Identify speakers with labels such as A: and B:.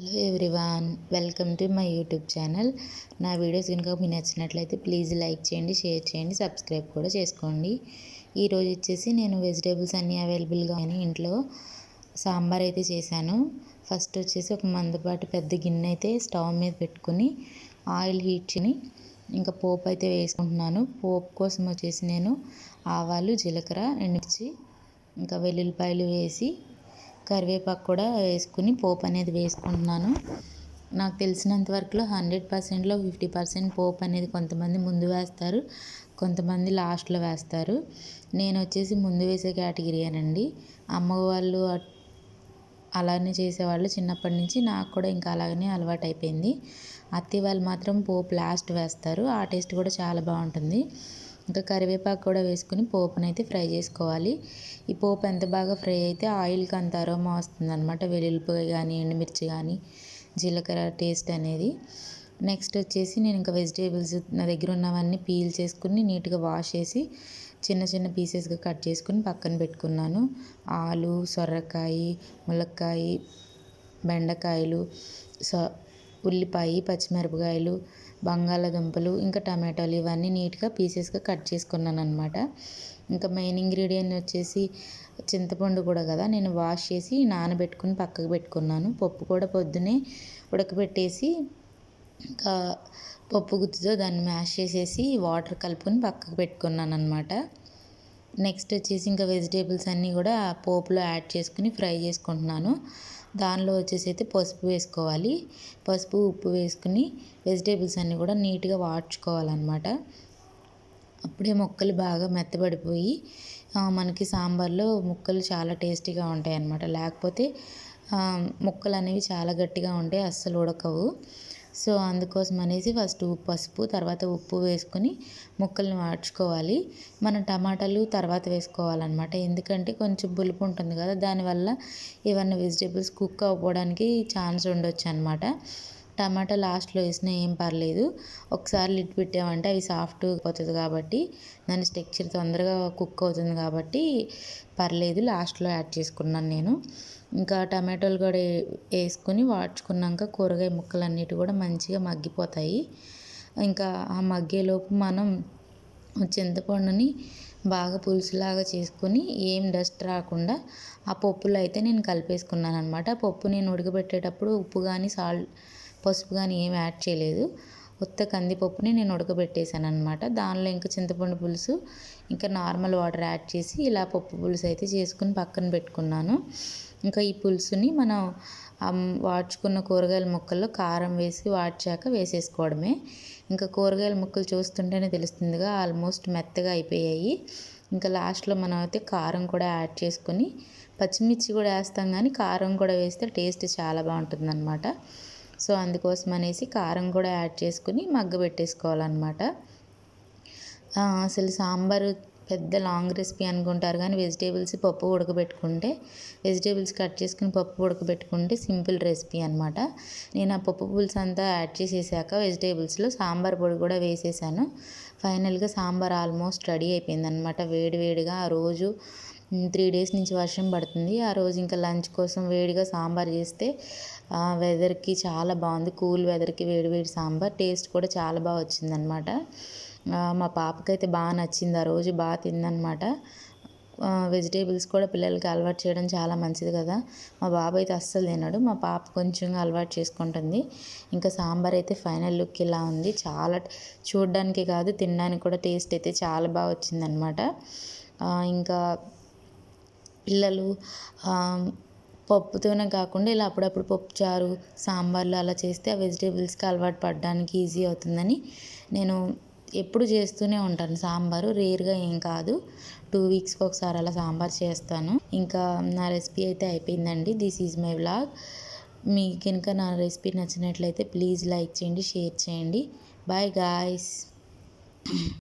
A: Hello everyone, welcome to my YouTube channel. నా videos కనుక మీకు నచ్చినట్లయితే ప్లీజ్ లైక్ చేయండి, షేర్ చేయండి, సబ్స్క్రైబ్ కూడా చేసుకోండి. ఈరోజు వచ్చేసి నేను వెజిటేబుల్స్ అన్నీ అవైలబుల్గా అని ఇంట్లో సాంబార్ అయితే చేశాను. ఫస్ట్ వచ్చేసి ఒక మందపాటి పెద్ద గిన్నె అయితే స్టవ్ మీద పెట్టుకుని ఆయిల్ హీట్ చేయని ఇంకా పోపు అయితే వేసుకుంటున్నాను. పోపు కోసం వచ్చేసి నేను ఆవాలు, జీలకర్ర, ఎండుమిర్చి, ఇంకా వెల్లుల్లిపాయలు వేసి కరివేపాకు కూడా వేసుకుని పోపు అనేది వేసుకుంటున్నాను. నాకు తెలిసినంత వరకులో 100%లో 50% పోపు అనేది కొంతమంది ముందు వేస్తారు, కొంతమంది లాస్ట్లో వేస్తారు. నేను వచ్చేసి ముందు వేసే కేటగిరీయేనండి. అమ్మ వాళ్ళు అలానే చేసేవాళ్ళు చిన్నప్పటి నుంచి. నాకు కూడా ఇంకా అలాగనే అలవాటు అయిపోయింది. అత్తయ్య వాళ్ళు మాత్రం పోపు లాస్ట్ వేస్తారు. ఆ టేస్ట్ కూడా చాలా బాగుంటుంది. ఇంకా కరివేపాకు కూడా వేసుకుని పోపునైతే ఫ్రై చేసుకోవాలి. ఈ పోపు ఎంత బాగా ఫ్రై అయితే ఆయిల్కి అంత అరోమా వస్తుంది అనమాట. వెల్లుల్లిపాయ కానీ, ఎండుమిర్చి కానీ, జీలకర్ర టేస్ట్ అనేది. నెక్స్ట్ వచ్చేసి నేను ఇంకా వెజిటేబుల్స్ నా దగ్గర ఉన్నవన్నీ పీల్ చేసుకుని నీట్గా వాష్ చేసి చిన్న చిన్న పీసెస్గా కట్ చేసుకుని పక్కన పెట్టుకున్నాను. ఆలు, సొరకాయ, ములక్కాయ, బెండకాయలు, ఉల్లిపాయ, పచ్చిమిరపకాయలు, బంగాళాదుంపలు, ఇంకా టమాటాలు ఇవన్నీ నీట్గా పీసెస్గా కట్ చేసుకున్నాను అనమాట. ఇంకా మెయిన్ ఇంగ్రీడియంట్ వచ్చేసి చింతపండు కూడా కదా, నేను వాష్ చేసి నానబెట్టుకుని పక్కకు పెట్టుకున్నాను. పప్పు కూడా పొద్దునే ఉడకబెట్టేసి ఇంకా పప్పు గుత్తితో దాన్ని మ్యాష్ చేసేసి వాటర్ కలుపుకొని పక్కకు పెట్టుకున్నాను అనమాట. నెక్స్ట్ వచ్చేసి ఇంకా వెజిటేబుల్స్ అన్నీ కూడా పోపులో యాడ్ చేసుకుని ఫ్రై చేసుకుంటున్నాను. దానిలో వచ్చేసి అయితే పసుపు వేసుకోవాలి. పసుపు, ఉప్పు వేసుకుని వెజిటేబుల్స్ అన్నీ కూడా నీట్గా వాడ్చుకోవాలన్నమాట. అప్పుడే ముక్కలు బాగా మెత్తబడిపోయి మనకి సాంబార్లో ముక్కలు చాలా టేస్టీగా ఉంటాయి అన్నమాట. లేకపోతే ముక్కలు అనేవి చాలా గట్టిగా ఉంటాయి, అస్సలు ఉడకవు. సో అందుకోసం అనేసి ఫస్ట్ పసుపు, తర్వాత ఉప్పు వేసుకొని ముక్కల్ని వాడ్చుకోవాలి. మనం టమాటాలు తర్వాత వేసుకోవాలన్నమాట. ఎందుకంటే కొంచెం పులుపు ఉంటుంది కదా, దానివల్ల ఏమన్నా వెజిటేబుల్స్ కుక్ అవ్వడానికి ఛాన్స్ ఉండొచ్చు అనమాట. టమాటా లాస్ట్లో వేసినా ఏం పర్లేదు. ఒకసారి లిడ్ పెట్టామంటే అవి సాఫ్ట్ అవుతుంది కాబట్టి, దాని టెక్స్చర్ తొందరగా కుక్ అవుతుంది కాబట్టి పర్లేదు. లాస్ట్లో యాడ్ చేసుకున్నాను నేను. ఇంకా టమాటోలు కూడా వేసుకుని వాడ్చుకున్నాక కూరగాయ ముక్కలన్నిటి కూడా మంచిగా మగ్గిపోతాయి. ఇంకా ఆ మగ్గేలోపు మనం చింతపండుని బాగా పులుసులాగా చేసుకొని ఏం డస్ట్ రాకుండా ఆ పప్పులో అయితే నేను కలిపేసుకున్నాను అనమాట. పప్పు నేను ఉడకబెట్టేటప్పుడు ఉప్పు కానీ పసుపు కానీ ఏం యాడ్ చేయలేదు. ఉత్త కందిపప్పుని నేను ఉడకబెట్టేశాను అనమాట. దానిలో ఇంకా చింతపండు పులుసు, ఇంకా నార్మల్ వాటర్ యాడ్ చేసి ఇలా పప్పు పులుసు అయితే చేసుకుని పక్కన పెట్టుకున్నాను. ఇంకా ఈ పులుసుని మనం వాడ్చుకున్న కూరగాయల ముక్కల్లో కారం వేసి వాడ్చాక వేసేసుకోవడమే. ఇంకా కూరగాయల ముక్కలు చూస్తుంటేనే తెలుస్తుందిగా ఆల్మోస్ట్ మెత్తగా అయిపోయాయి. ఇంకా లాస్ట్లో మనం అయితే కారం కూడా యాడ్ చేసుకొని, పచ్చిమిర్చి కూడా వేస్తాం కానీ కారం కూడా వేస్తే టేస్ట్ చాలా బాగుంటుందన్నమాట. సో అందుకోసం అనేసి కారం కూడా యాడ్ చేసుకుని మగ్గబెట్టేసుకోవాలన్నమాట. అసలు సాంబారు పెద్ద లాంగ్ రెసిపీ అనుకుంటారు కానీ వెజిటేబుల్స్ కట్ చేసుకుని పప్పు ఉడకబెట్టుకుంటే సింపుల్ రెసిపీ అనమాట. నేను ఆ పప్పు పులుసు అంతా యాడ్ చేసేసాక వెజిటేబుల్స్లో సాంబార్ పొడి కూడా వేసేసాను. ఫైనల్గా సాంబార్ ఆల్మోస్ట్ రెడీ అయిపోయిందనమాట. వేడివేడిగా ఆ రోజు 3 days నుంచి వర్షం పడుతుంది. ఆ రోజు ఇంకా లంచ్ కోసం వేడిగా సాంబార్ చేస్తే వెదర్కి చాలా బాగుంది. కూల్ వెదర్కి వేడివేడి సాంబార్ టేస్ట్ కూడా చాలా బాగా వచ్చిందనమాట. మా పాపకైతే బాగా నచ్చింది. ఆ రోజు బాగా తిందనమాట. వెజిటేబుల్స్ కూడా పిల్లలకి అలవాటు చేయడం చాలా మంచిది కదా. మా బాబు అయితే అస్సలు తినడు, మా పాప కొంచెం అలవాటు చేసుకుంటుంది. ఇంకా సాంబార్ అయితే ఫైనల్ లుక్ ఇలా ఉంది. చాలా చూడడానికి కాదు, తినడానికి కూడా టేస్ట్ అయితే చాలా బాగా వచ్చిందనమాట. ఇంకా పిల్లలు పప్పుతోనే కాకుండా ఇలా అప్పుడప్పుడు పప్పుచారు, సాంబార్లు అలా చేస్తే ఆ వెజిటేబుల్స్కి అలవాటు పడడానికి ఈజీ అవుతుందని నేను ఎప్పుడు చేస్తూనే ఉంటాను సాంబారు. రేర్గా ఏం కాదు, 2 weeksకి ఒకసారి అలా సాంబార్ చేస్తాను. ఇంకా నా రెసిపీ అయితే అయిపోయిందండి. This is my vlog. మీకు కనుక నా రెసిపీ నచ్చినట్లయితే ప్లీజ్ లైక్ చేయండి, షేర్ చేయండి. Bye guys.